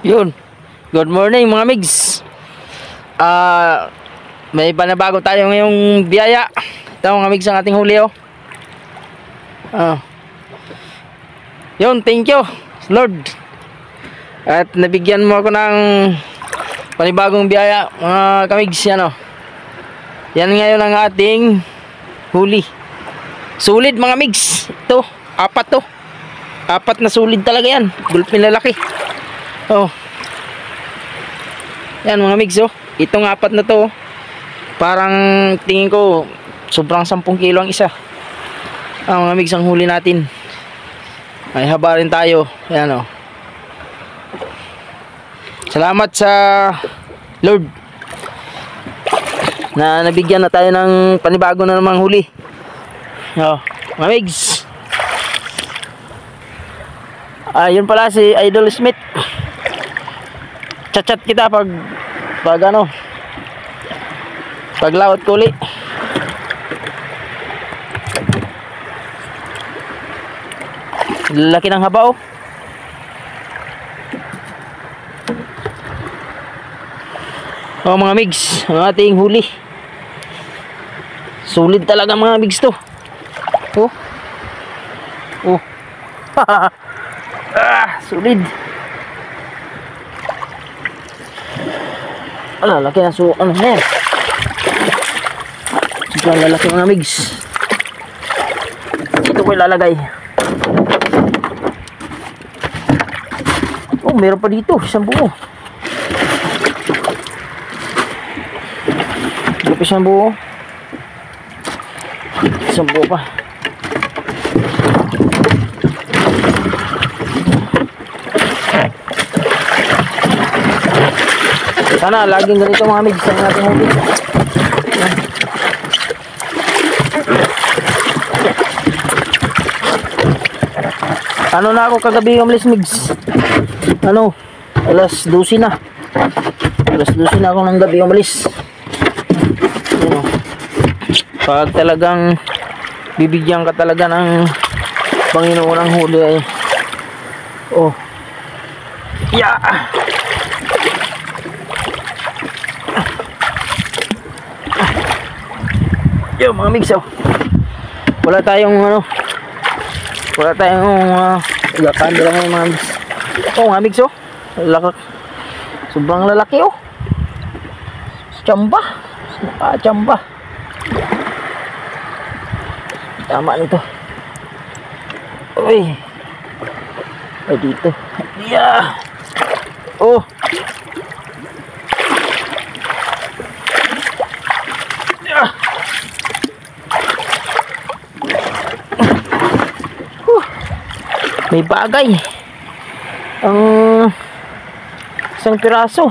Yun. Good morning mga migs. May panabago tayo ngayong biyaya. Ito mga migs ang ating huli oh. Yun, thank you Lord. At nabigyan mo ako ng panibagong biyaya mga kamigs yan oh. Yan ngayon ang ating huli. Solid mga migs. Ito, apat to. Apat na solid talaga yan. Gulpin lalaki. Oh. Yan mga migs oh. Itong apat na to parang tingin ko sobrang 10 kilo ang isa. Mga migs ang huli natin. May haba rin tayo. Yan oh. Salamat sa Lord na nabigyan na tayo ng panibago na namang huli. Oh, mga migs. Yun pala si Idol Smith. Chat kita pag ano, pag laot ko uli. Laki ng haba oh. Oh mga migs, ang ating huli. Solid talaga mga migs to. Oh. Oh. Solid. Laki na ano na yan. Sobrang lalaki mga migs. Ito ko ilalagay. Oh, meron pa dito, isang buo. Isang buo. Isang buo pa. Sana laging ganito mga migs ang ating huli. Ano na ako kagabi umalis migs? Ano? Alas 12 na. Alas 12 na ako ng gabi umalis. Ano? Pag talagang bibigyan ka talaga ng Panginoon ng huli ay oh. Yeah. Yo mga migs oh. Wala tayong gakanda lang yung mga migs. Oh mga migs oh. Sobrang lalaki oh. Tsamba. Tsamba. Tama nito. Uy. Ay dito. Yeah. Oh. May bagay ang isang piraso.